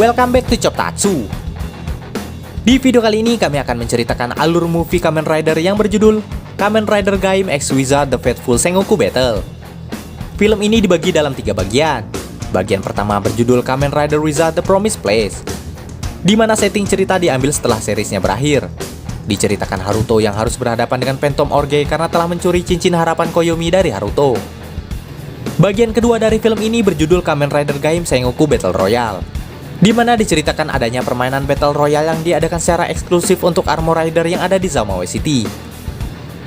Welcome back to Choptatsu. Di video kali ini kami akan menceritakan alur movie Kamen Rider yang berjudul Kamen Rider Gaim X Wizard The Faithful Sengoku Battle. Film ini dibagi dalam 3 bagian. Bagian pertama berjudul Kamen Rider Wizard The Promised Place, di mana setting cerita diambil setelah seriesnya berakhir. Diceritakan Haruto yang harus berhadapan dengan Phantom Orge karena telah mencuri cincin harapan Koyomi dari Haruto. Bagian kedua dari film ini berjudul Kamen Rider Gaim Sengoku Battle Royale, di mana diceritakan adanya permainan Battle Royale yang diadakan secara eksklusif untuk Armor Rider yang ada di Zamawa City.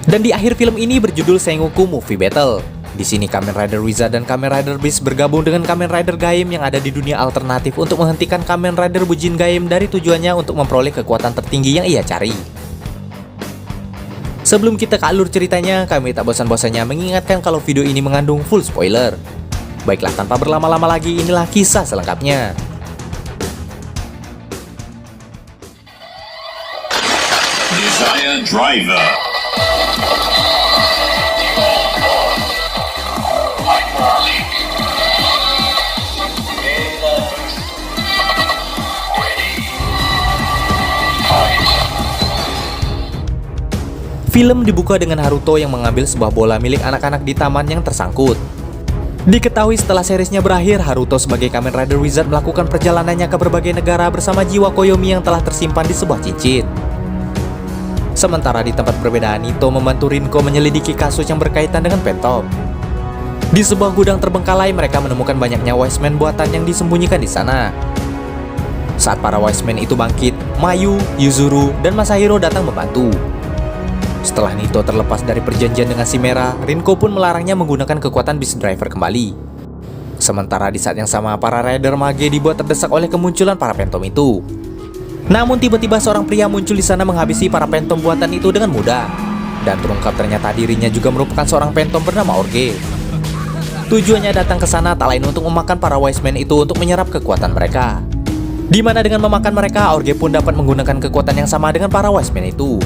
Dan di akhir film ini berjudul Sengoku Movie Battle. Di sini Kamen Rider Wizard dan Kamen Rider Beast bergabung dengan Kamen Rider Gaim yang ada di dunia alternatif untuk menghentikan Kamen Rider Bujin Gaim dari tujuannya untuk memperoleh kekuatan tertinggi yang ia cari. Sebelum kita ke alur ceritanya, kami tak bosan-bosannya mengingatkan kalau video ini mengandung full spoiler. Baiklah, tanpa berlama-lama lagi, inilah kisah selengkapnya. Desire Driver. Film dibuka dengan Haruto yang mengambil sebuah bola milik anak-anak di taman yang tersangkut. Diketahui setelah seriesnya berakhir, Haruto sebagai Kamen Rider Wizard melakukan perjalanannya ke berbagai negara bersama jiwa Koyomi yang telah tersimpan di sebuah cincin. Sementara di tempat perbedaan, Nito membantu Rinko menyelidiki kasus yang berkaitan dengan Phantom. Di sebuah gudang terbengkalai, mereka menemukan banyaknya Wise Man buatan yang disembunyikan di sana. Saat para Wise Man itu bangkit, Mayu, Yuzuru, dan Masahiro datang membantu. Setelah Nito terlepas dari perjanjian dengan Chimera, Rinko pun melarangnya menggunakan kekuatan Beast Driver kembali. Sementara di saat yang sama, para Rider Mage dibuat terdesak oleh kemunculan para Phantom itu. Namun tiba-tiba seorang pria muncul di sana menghabisi para Phantom buatan itu dengan mudah. Dan terungkap ternyata dirinya juga merupakan seorang Phantom bernama Orge. Tujuannya datang ke sana tak lain untuk memakan para Wise Man itu untuk menyerap kekuatan mereka. Di mana dengan memakan mereka, Orge pun dapat menggunakan kekuatan yang sama dengan para Wise Man itu.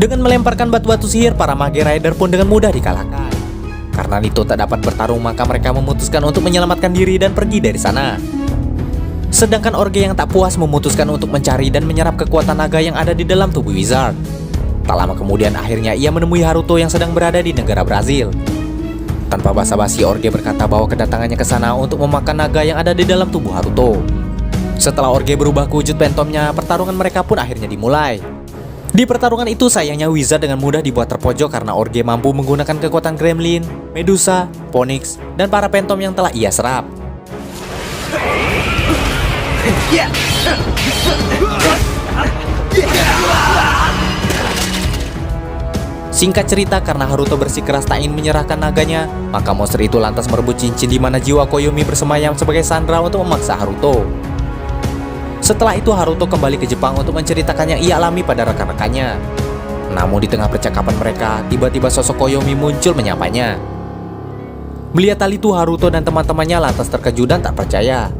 Dengan melemparkan batu-batu sihir, para Mage Rider pun dengan mudah dikalahkan. Karena Nito tak dapat bertarung, maka mereka memutuskan untuk menyelamatkan diri dan pergi dari sana. Sedangkan Orge yang tak puas memutuskan untuk mencari dan menyerap kekuatan naga yang ada di dalam tubuh Wizard. Tak lama kemudian akhirnya ia menemui Haruto yang sedang berada di negara Brazil. Tanpa basa-basi, Orge berkata bahwa kedatangannya ke sana untuk memakan naga yang ada di dalam tubuh Haruto. Setelah Orge berubah ke wujud Phantomnya, pertarungan mereka pun akhirnya dimulai. Di pertarungan itu sayangnya Wizard dengan mudah dibuat terpojok karena Orge mampu menggunakan kekuatan Gremlin, Medusa, Phoenix, dan para Phantom yang telah ia serap. Singkat cerita, karena Haruto bersikeras tak ingin menyerahkan naganya, maka monster itu lantas merebut cincin di mana jiwa Koyomi bersemayam sebagai sandera untuk memaksa Haruto. Setelah itu Haruto kembali ke Jepang untuk menceritakan yang ia alami pada rekan-rekannya. Namun di tengah percakapan mereka, tiba-tiba sosok Koyomi muncul menyapanya. Melihat hal itu, Haruto dan teman-temannya lantas terkejut dan tak percaya.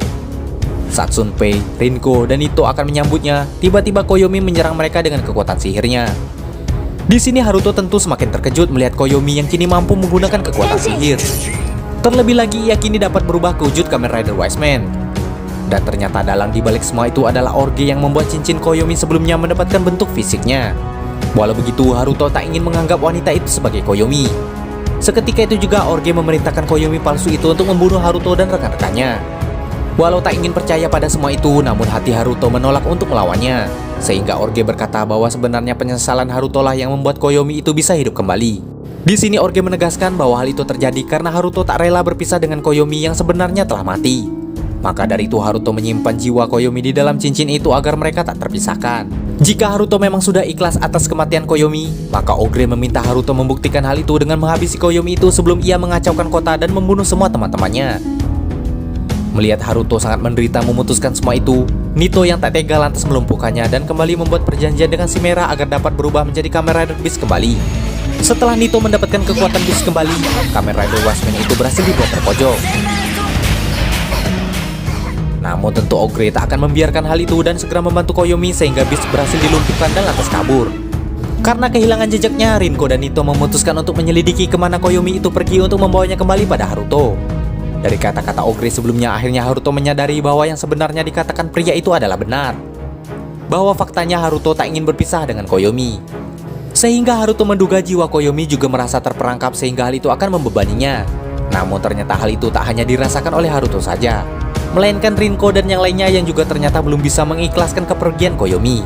Saat Shunpei, Rinko, dan Nito akan menyambutnya, tiba-tiba Koyomi menyerang mereka dengan kekuatan sihirnya. Di sini Haruto tentu semakin terkejut melihat Koyomi yang kini mampu menggunakan kekuatan sihir. Terlebih lagi ia kini dapat berubah ke wujud Kamen Rider Wise Man. Dan ternyata dalang dibalik semua itu adalah Orge yang membuat cincin Koyomi sebelumnya mendapatkan bentuk fisiknya. Walau begitu, Haruto tak ingin menganggap wanita itu sebagai Koyomi. Seketika itu juga Orge memerintahkan Koyomi palsu itu untuk membunuh Haruto dan rekan-rekannya. Walau tak ingin percaya pada semua itu, namun hati Haruto menolak untuk melawannya. Sehingga Orge berkata bahwa sebenarnya penyesalan Haruto lah yang membuat Koyomi itu bisa hidup kembali. Di sini Orge menegaskan bahwa hal itu terjadi karena Haruto tak rela berpisah dengan Koyomi yang sebenarnya telah mati. Maka dari itu Haruto menyimpan jiwa Koyomi di dalam cincin itu agar mereka tak terpisahkan. Jika Haruto memang sudah ikhlas atas kematian Koyomi, maka Ogre meminta Haruto membuktikan hal itu dengan menghabisi Koyomi itu sebelum ia mengacaukan kota dan membunuh semua teman-temannya. Melihat Haruto sangat menderita memutuskan semua itu, Nito yang tak tega lantas melumpuhkannya dan kembali membuat perjanjian dengan Chimera agar dapat berubah menjadi Kamen Rider Beast kembali. Setelah Nito mendapatkan kekuatan Beast kembali, Kamen Rider Wise Man itu berhasil dibuat terpojok. Namun tentu Ogre tak akan membiarkan hal itu dan segera membantu Koyomi sehingga Beast berhasil dilumpuhkan dan lantas kabur. Karena kehilangan jejaknya, Rinko dan Nito memutuskan untuk menyelidiki kemana Koyomi itu pergi untuk membawanya kembali pada Haruto. Dari kata-kata Ogre sebelumnya, akhirnya Haruto menyadari bahwa yang sebenarnya dikatakan pria itu adalah benar. Bahwa faktanya Haruto tak ingin berpisah dengan Koyomi. Sehingga Haruto menduga jiwa Koyomi juga merasa terperangkap sehingga hal itu akan membebaninya. Namun ternyata hal itu tak hanya dirasakan oleh Haruto saja, melainkan Rinko dan yang lainnya yang juga ternyata belum bisa mengikhlaskan kepergian Koyomi.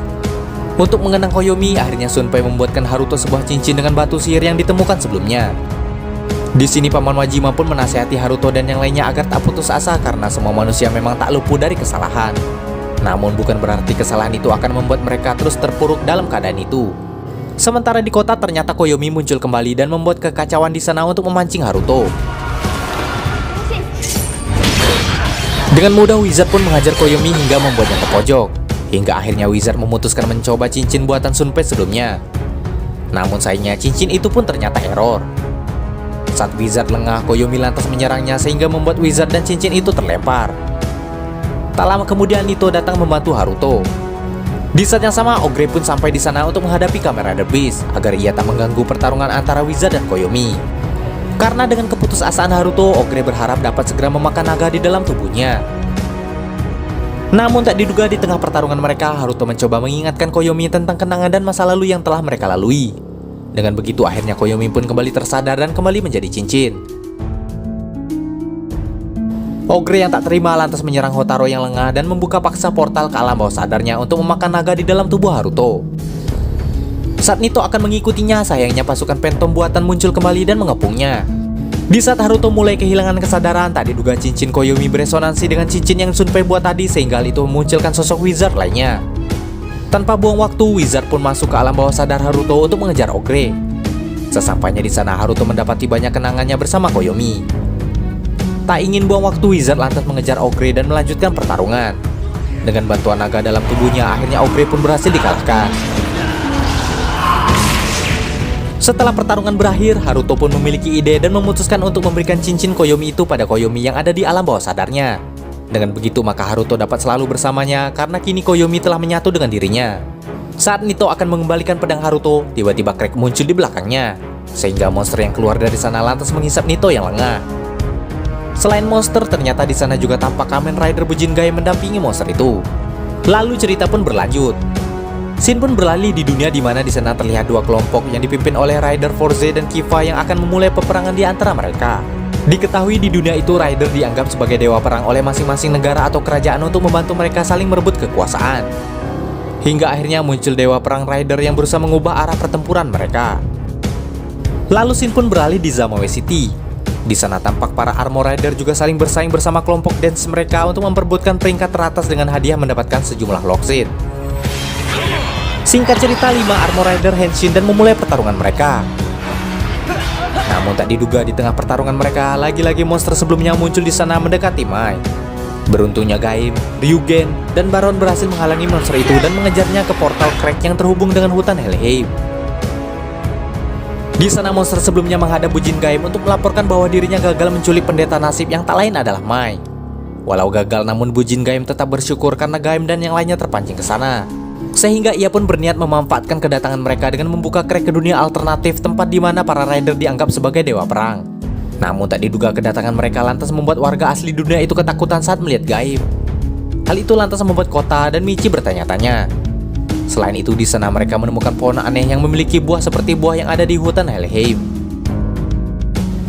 Untuk mengenang Koyomi, akhirnya Shunpei membuatkan Haruto sebuah cincin dengan batu sihir yang ditemukan sebelumnya. Di sini Paman Wajima pun menasihati Haruto dan yang lainnya agar tak putus asa karena semua manusia memang tak luput dari kesalahan. Namun bukan berarti kesalahan itu akan membuat mereka terus terpuruk dalam keadaan itu. Sementara di kota ternyata Koyomi muncul kembali dan membuat kekacauan di sana untuk memancing Haruto. Dengan mudah Wizard pun menghajar Koyomi hingga membuatnya terpojok. Hingga akhirnya Wizard memutuskan mencoba cincin buatan Shunpei sebelumnya. Namun sayangnya cincin itu pun ternyata error. Saat Wizard lengah, Koyomi lantas menyerangnya sehingga membuat Wizard dan cincin itu terlempar. Tak lama kemudian Nito datang membantu Haruto. Di saat yang sama, Ogre pun sampai di sana untuk menghadapi Kamen Rider Beast agar ia tak mengganggu pertarungan antara Wizard dan Koyomi. Karena dengan keputusasaan Haruto, Ogre berharap dapat segera memakan naga di dalam tubuhnya. Namun tak diduga di tengah pertarungan mereka, Haruto mencoba mengingatkan Koyomi tentang kenangan dan masa lalu yang telah mereka lalui. Dengan begitu akhirnya Koyomi pun kembali tersadar dan kembali menjadi cincin. Ogre yang tak terima lantas menyerang Hotaro yang lengah dan membuka paksa portal ke alam bawah sadarnya untuk memakan naga di dalam tubuh Haruto. Saat Nito akan mengikutinya, sayangnya pasukan Phantom buatan muncul kembali dan mengepungnya. Di saat Haruto mulai kehilangan kesadaran, tak diduga cincin Koyomi beresonansi dengan cincin yang Shunpei buat tadi sehingga hal itu memunculkan sosok Wizard lainnya. Tanpa buang waktu, Wizard pun masuk ke alam bawah sadar Haruto untuk mengejar Ogre. Sesampainya di sana, Haruto mendapati banyak kenangannya bersama Koyomi. Tak ingin buang waktu, Wizard lantas mengejar Ogre dan melanjutkan pertarungan. Dengan bantuan naga dalam tubuhnya, akhirnya Ogre pun berhasil dikalahkan. Setelah pertarungan berakhir, Haruto pun memiliki ide dan memutuskan untuk memberikan cincin Koyomi itu pada Koyomi yang ada di alam bawah sadarnya. Dengan begitu maka Haruto dapat selalu bersamanya karena kini Koyomi telah menyatu dengan dirinya. Saat Nito akan mengembalikan pedang Haruto, tiba-tiba Crack muncul di belakangnya. Sehingga monster yang keluar dari sana lantas menghisap Nito yang lengah. Selain monster, ternyata di sana juga tampak Kamen Rider Bujingai mendampingi monster itu. Lalu cerita pun berlanjut. Scene pun beralih di dunia di mana di sana terlihat dua kelompok yang dipimpin oleh Rider Forze dan Kiva yang akan memulai peperangan di antara mereka. Diketahui di dunia itu Rider dianggap sebagai dewa perang oleh masing-masing negara atau kerajaan untuk membantu mereka saling merebut kekuasaan. Hingga akhirnya muncul dewa perang Rider yang berusaha mengubah arah pertempuran mereka. Lalu scene pun beralih di Zamawe City. Di sana tampak para Armor Rider juga saling bersaing bersama kelompok dance mereka untuk memperebutkan peringkat teratas dengan hadiah mendapatkan sejumlah Lockseed. Singkat cerita, 5 Armor Rider henshin dan memulai pertarungan mereka. Namun tak diduga di tengah pertarungan mereka, lagi-lagi monster sebelumnya muncul di sana mendekati Mai. Beruntungnya Gaim, Ryugen, dan Baron berhasil menghalangi monster itu dan mengejarnya ke portal Crack yang terhubung dengan hutan Helheim. Di sana monster sebelumnya menghadap Bujin Gaim untuk melaporkan bahwa dirinya gagal menculik pendeta nasib yang tak lain adalah Mai. Walau gagal, namun Bujin Gaim tetap bersyukur karena Gaim dan yang lainnya terpancing ke sana. Sehingga ia pun berniat memanfaatkan kedatangan mereka dengan membuka Crack ke dunia alternatif, tempat di mana para Rider dianggap sebagai dewa perang. Namun tak diduga kedatangan mereka lantas membuat warga asli dunia itu ketakutan saat melihat Gaim. Hal itu lantas membuat Kota dan Michi bertanya-tanya. Selain itu di sana mereka menemukan pohon aneh yang memiliki buah seperti buah yang ada di hutan Helheim.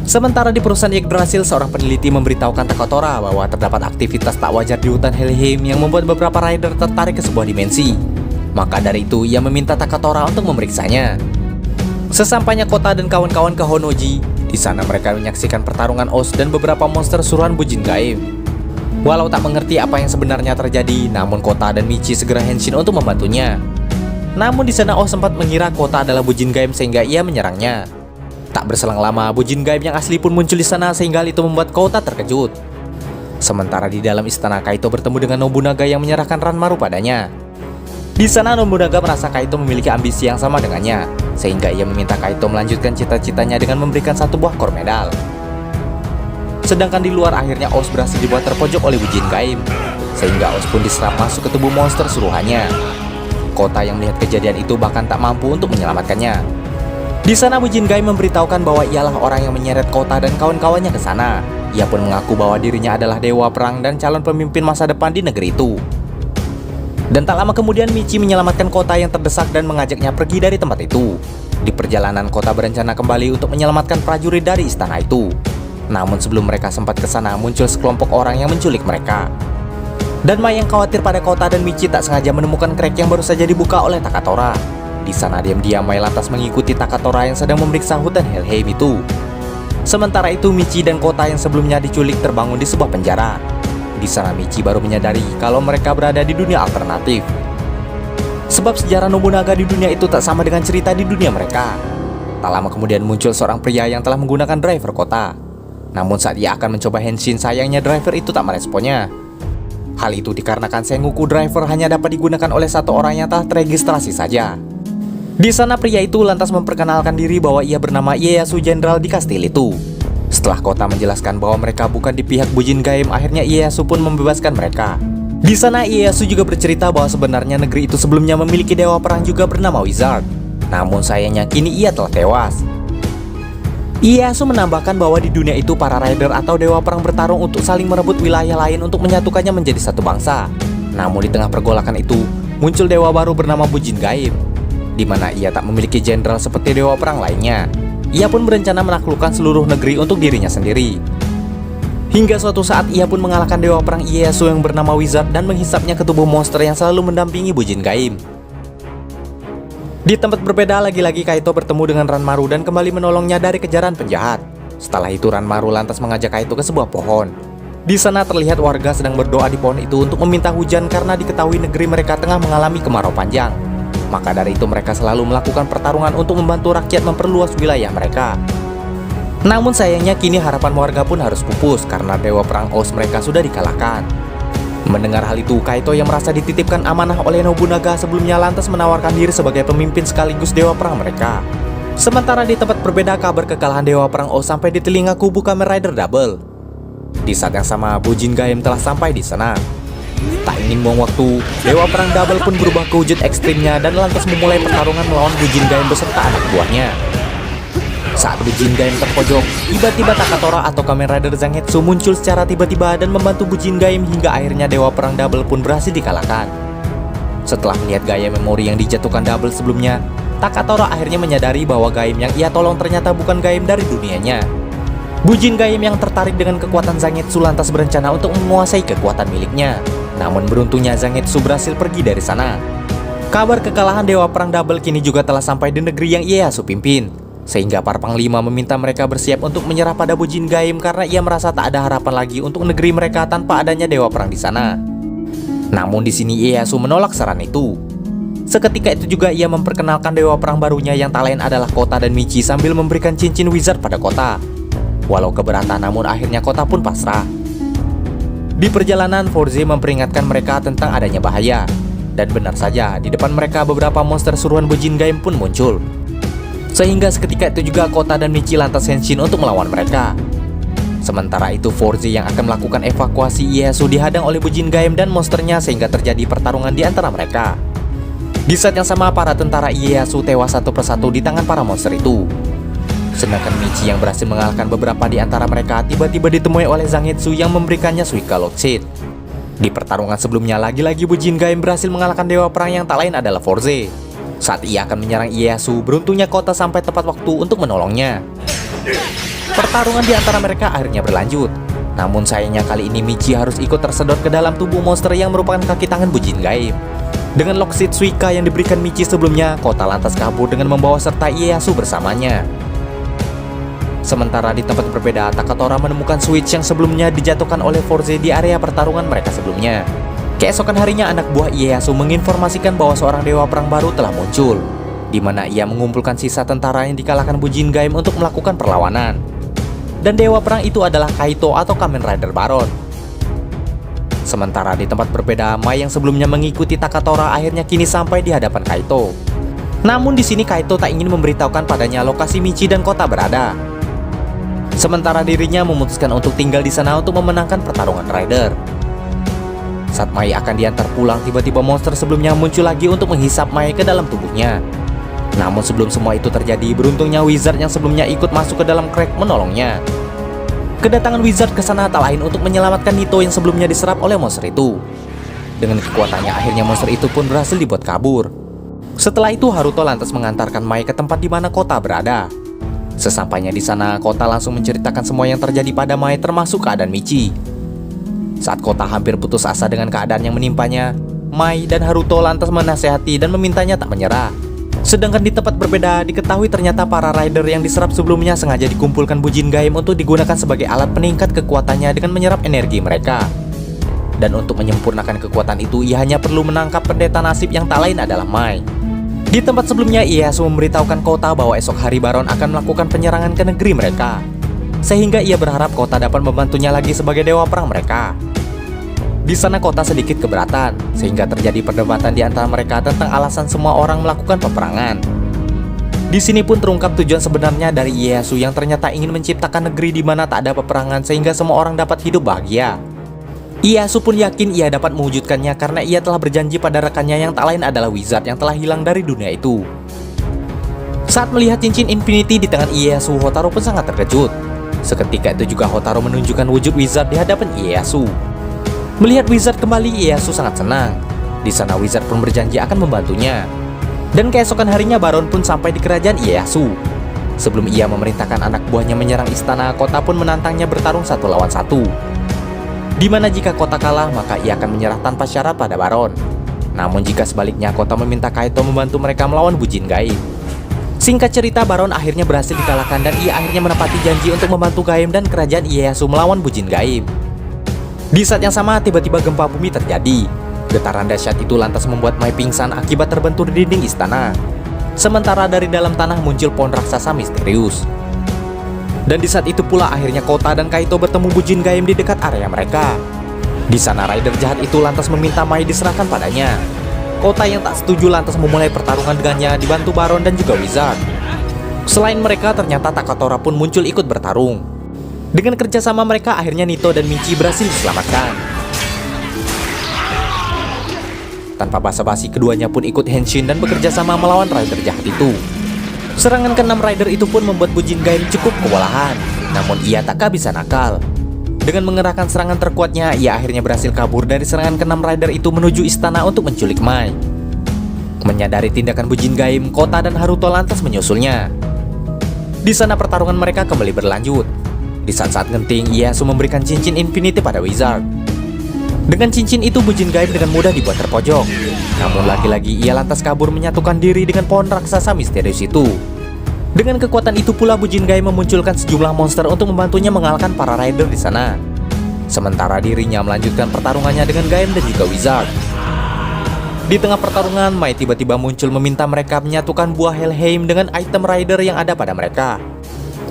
Sementara di perusahaan Yggdrasil, seorang peneliti memberitahukan Takatora bahwa terdapat aktivitas tak wajar di hutan Helheim yang membuat beberapa rider tertarik ke sebuah dimensi. Maka dari itu ia meminta Takatora untuk memeriksanya. Sesampainya Kota dan kawan-kawan ke Honnoji, di sana mereka menyaksikan pertarungan Oz dan beberapa monster suruhan Bujin Gaim. Walau tak mengerti apa yang sebenarnya terjadi, namun Kota dan Michi segera henshin untuk membantunya. Namun di sana Oz sempat mengira Kota adalah Bujin Gaim sehingga ia menyerangnya. Tak berselang lama, Bujin Gaim yang asli pun muncul di sana sehingga hal itu membuat Kota terkejut. Sementara di dalam istana, Kaito bertemu dengan Nobunaga yang menyerahkan Ranmaru padanya. Di sana Nobunaga merasa Kaito memiliki ambisi yang sama dengannya, sehingga ia meminta Kaito melanjutkan cita-citanya dengan memberikan satu buah core medal. Sedangkan di luar akhirnya Oz berhasil dibuat terpojok oleh Bujin Gaim, sehingga Oz pun diserap masuk ke tubuh monster suruhannya. Kota yang melihat kejadian itu bahkan tak mampu untuk menyelamatkannya. Di sana Bujin Gaim memberitahukan bahwa ialah orang yang menyeret Kota dan kawan-kawannya ke sana. Ia pun mengaku bahwa dirinya adalah dewa perang dan calon pemimpin masa depan di negeri itu. Dan tak lama kemudian Michi menyelamatkan Kota yang terdesak dan mengajaknya pergi dari tempat itu. Di perjalanan Kota berencana kembali untuk menyelamatkan prajurit dari istana itu. Namun sebelum mereka sempat ke sana muncul sekelompok orang yang menculik mereka. Dan Mai yang khawatir pada Kota dan Michi tak sengaja menemukan krek yang baru saja dibuka oleh Takatora. Di sana diam-diam Mai lantas mengikuti Takatora yang sedang memeriksa hutan Helheim itu. Sementara itu Michi dan Kota yang sebelumnya diculik terbangun di sebuah penjara. Di sana Michi baru menyadari kalau mereka berada di dunia alternatif. Sebab sejarah Nobunaga di dunia itu tak sama dengan cerita di dunia mereka. Tak lama kemudian muncul seorang pria yang telah menggunakan driver Kota. Namun saat ia akan mencoba Henshin, sayangnya driver itu tak meresponnya. Hal itu dikarenakan Sengoku driver hanya dapat digunakan oleh satu orang yang telah teregistrasi saja. Di sana pria itu lantas memperkenalkan diri bahwa ia bernama Ieyasu, jenderal di kastil itu. Setelah Kota menjelaskan bahwa mereka bukan di pihak Bujin Gaim, akhirnya Ieyasu pun membebaskan mereka. Di sana Ieyasu juga bercerita bahwa sebenarnya negeri itu sebelumnya memiliki dewa perang juga bernama Wizard. Namun sayangnya kini ia telah tewas. Ieyasu menambahkan bahwa di dunia itu para rider atau dewa perang bertarung untuk saling merebut wilayah lain untuk menyatukannya menjadi satu bangsa. Namun di tengah pergolakan itu muncul dewa baru bernama Bujin Gaim, di mana ia tak memiliki jenderal seperti dewa perang lainnya. Ia pun berencana menaklukkan seluruh negeri untuk dirinya sendiri. Hingga suatu saat ia pun mengalahkan dewa perang Ieyasu yang bernama Wizard dan menghisapnya ke tubuh monster yang selalu mendampingi Bujin Gaim. Di tempat berbeda lagi-lagi Kaito bertemu dengan Ranmaru dan kembali menolongnya dari kejaran penjahat. Setelah itu Ranmaru lantas mengajak Kaito ke sebuah pohon. Di sana terlihat warga sedang berdoa di pohon itu untuk meminta hujan karena diketahui negeri mereka tengah mengalami kemarau panjang. Maka dari itu mereka selalu melakukan pertarungan untuk membantu rakyat memperluas wilayah mereka. Namun sayangnya kini harapan warga pun harus pupus karena dewa perang Oz mereka sudah dikalahkan. Mendengar hal itu, Kaito yang merasa dititipkan amanah oleh Nobunaga sebelumnya lantas menawarkan diri sebagai pemimpin sekaligus dewa perang mereka. Sementara di tempat berbeda kabar kekalahan dewa perang Oz sampai di telinga kubu Kamen Rider Double. Di saat yang sama Bujin Gaim telah sampai di sana. Tak ingin buang waktu, dewa perang Double pun berubah ke wujud ekstrimnya dan lantas memulai pertarungan melawan Bujin Gaim beserta anak buahnya. Saat Bujin Gaim terpojok, tiba-tiba Takatora atau Kamen Rider Zangetsu muncul secara tiba-tiba dan membantu Bujin Gaim hingga akhirnya dewa perang Double pun berhasil dikalahkan. Setelah melihat gaya memori yang dijatuhkan Double sebelumnya, Takatora akhirnya menyadari bahwa Gaim yang ia tolong ternyata bukan Gaim dari dunianya. Bujin Gaim yang tertarik dengan kekuatan Zangetsu lantas berencana untuk menguasai kekuatan miliknya. Namun beruntungnya Zangetsu berhasil pergi dari sana. Kabar kekalahan dewa perang Double kini juga telah sampai di negeri yang Ieyasu pimpin. Sehingga para panglima meminta mereka bersiap untuk menyerah pada Bujin Gaim karena ia merasa tak ada harapan lagi untuk negeri mereka tanpa adanya dewa perang di sana. Namun di sini Ieyasu menolak saran itu. Seketika itu juga ia memperkenalkan dewa perang barunya yang tak lain adalah Kota dan Michi sambil memberikan cincin Wizard pada Kota. Walau keberatan namun akhirnya Kota pun pasrah. Di perjalanan Forze memperingatkan mereka tentang adanya bahaya. Dan benar saja di depan mereka beberapa monster suruhan Bujin Gaim pun muncul. Sehingga seketika itu juga Kota dan Michi lantas henshin untuk melawan mereka. Sementara itu Forze yang akan melakukan evakuasi Ieyasu dihadang oleh Bujin Gaim dan monsternya sehingga terjadi pertarungan di antara mereka. Di saat yang sama para tentara Ieyasu tewas satu persatu di tangan para monster itu. Sedangkan Michi yang berhasil mengalahkan beberapa di antara mereka tiba-tiba ditemui oleh Zangetsu yang memberikannya Suika Lock Seed. Di pertarungan sebelumnya lagi-lagi Bujin Gaim berhasil mengalahkan dewa perang yang tak lain adalah Forze. Saat ia akan menyerang Ieyasu, beruntungnya Kota sampai tepat waktu untuk menolongnya. Pertarungan di antara mereka akhirnya berlanjut. Namun sayangnya kali ini Michi harus ikut tersedot ke dalam tubuh monster yang merupakan kaki tangan Bujin Gaim. Dengan Lock Seed Suika yang diberikan Michi sebelumnya, Kota lantas kabur dengan membawa serta Ieyasu bersamanya. Sementara di tempat berbeda, Takatora menemukan switch yang sebelumnya dijatuhkan oleh Forze di area pertarungan mereka sebelumnya. Keesokan harinya anak buah Ieyasu menginformasikan bahwa seorang dewa perang baru telah muncul, di mana ia mengumpulkan sisa tentara yang dikalahkan Bujin Gaim untuk melakukan perlawanan. Dan dewa perang itu adalah Kaito atau Kamen Rider Baron. Sementara di tempat berbeda, Mai yang sebelumnya mengikuti Takatora akhirnya kini sampai di hadapan Kaito. Namun di sini Kaito tak ingin memberitahukan padanya lokasi Michi dan Kota berada. Sementara dirinya memutuskan untuk tinggal di sana untuk memenangkan pertarungan Rider. Saat Mai akan diantar pulang, tiba-tiba monster sebelumnya muncul lagi untuk menghisap Mai ke dalam tubuhnya. Namun sebelum semua itu terjadi, beruntungnya Wizard yang sebelumnya ikut masuk ke dalam crack menolongnya. Kedatangan Wizard ke sana tak lain untuk menyelamatkan Nito yang sebelumnya diserap oleh monster itu. Dengan kekuatannya, akhirnya monster itu pun berhasil dibuat kabur. Setelah itu Haruto lantas mengantarkan Mai ke tempat di mana Kota berada. Sesampainya di sana, Kota langsung menceritakan semua yang terjadi pada Mai termasuk keadaan Michi. Saat Kota hampir putus asa dengan keadaan yang menimpanya, Mai dan Haruto lantas menasehati dan memintanya tak menyerah. Sedangkan di tempat berbeda, diketahui ternyata para rider yang diserap sebelumnya sengaja dikumpulkan Bujin Gaim untuk digunakan sebagai alat peningkat kekuatannya dengan menyerap energi mereka. Dan untuk menyempurnakan kekuatan itu, ia hanya perlu menangkap pendeta nasib yang tak lain adalah Mai. Di tempat sebelumnya, Ieyasu memberitahukan Kota bahwa esok hari Baron akan melakukan penyerangan ke negeri mereka. Sehingga ia berharap Kota dapat membantunya lagi sebagai dewa perang mereka. Di sana Kota sedikit keberatan, sehingga terjadi perdebatan di antara mereka tentang alasan semua orang melakukan peperangan. Di sini pun terungkap tujuan sebenarnya dari Ieyasu yang ternyata ingin menciptakan negeri di mana tak ada peperangan sehingga semua orang dapat hidup bahagia. Ieyasu pun yakin ia dapat mewujudkannya karena ia telah berjanji pada rekannya yang tak lain adalah Wizard yang telah hilang dari dunia itu. Saat melihat cincin Infinity di tangan Ieyasu, Hotaru pun sangat terkejut. Seketika itu juga Hotaru menunjukkan wujud Wizard di hadapan Ieyasu. Melihat Wizard kembali, Ieyasu sangat senang. Di sana Wizard pun berjanji akan membantunya. Dan keesokan harinya Baron pun sampai di kerajaan Ieyasu. Sebelum ia memerintahkan anak buahnya menyerang istana, Kota pun menantangnya bertarung 1 lawan 1. Di mana jika Kota kalah, maka ia akan menyerah tanpa syarat pada Baron. Namun jika sebaliknya, Kota meminta Kaito membantu mereka melawan Bujin Gaim. Singkat cerita, Baron akhirnya berhasil dikalahkan dan ia akhirnya menepati janji untuk membantu Gaim dan kerajaan Ieyasu melawan Bujin Gaim. Di saat yang sama, tiba-tiba gempa bumi terjadi. Getaran dahsyat itu lantas membuat Mai pingsan akibat terbentur di dinding istana. Sementara dari dalam tanah muncul pohon raksasa misterius. Dan di saat itu pula akhirnya Kota dan Kaito bertemu Bujin Gaim di dekat area mereka. Di sana rider jahat itu lantas meminta Mai diserahkan padanya. Kota yang tak setuju lantas memulai pertarungan dengannya dibantu Baron dan juga Wizard. Selain mereka, ternyata Takatora pun muncul ikut bertarung. Dengan kerjasama mereka, akhirnya Nito dan Michi berhasil diselamatkan. Tanpa basa-basi, keduanya pun ikut henshin dan bekerja sama melawan rider jahat itu. Serangan ke-6 rider itu pun membuat Bujin Gaim cukup kewalahan. Namun ia tak kehabisan akal. Dengan mengerahkan serangan terkuatnya, ia akhirnya berhasil kabur dari serangan ke-6 rider itu menuju istana untuk menculik Mai. Menyadari tindakan Bujin Gaim, Kota dan Haruto lantas menyusulnya. Di sana pertarungan mereka kembali berlanjut. Di saat-saat genting, Ieyasu memberikan cincin Infinity pada Wizard. Dengan cincin itu, Bujin Gaim dengan mudah dibuat terpojok. Namun lagi-lagi ia lantas kabur menyatukan diri dengan pohon raksasa misterius itu. Dengan kekuatan itu pula Bujin Gaim memunculkan sejumlah monster untuk membantunya mengalahkan para rider di sana. Sementara dirinya melanjutkan pertarungannya dengan Gaim dan juga Wizard. Di tengah pertarungan, Mai tiba-tiba muncul meminta mereka menyatukan buah Helheim dengan item rider yang ada pada mereka.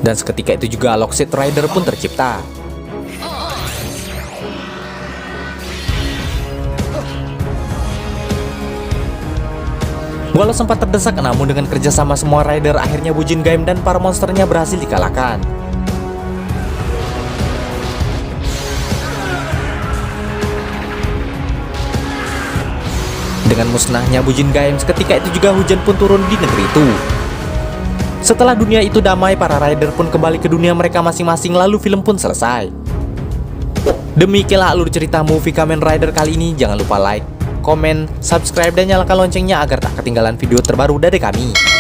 Dan seketika itu juga Lockseed Rider pun tercipta. Walau sempat terdesak, namun dengan kerjasama semua rider, akhirnya Bujin Gaim dan para monsternya berhasil dikalahkan. Dengan musnahnya Bujin Gaim, seketika itu juga hujan pun turun di negeri itu. Setelah dunia itu damai, para rider pun kembali ke dunia mereka masing-masing, lalu film pun selesai. Demikianlah alur cerita movie Kamen Rider kali ini. Jangan lupa like, komen, subscribe, dan nyalakan loncengnya agar tak ketinggalan video terbaru dari kami.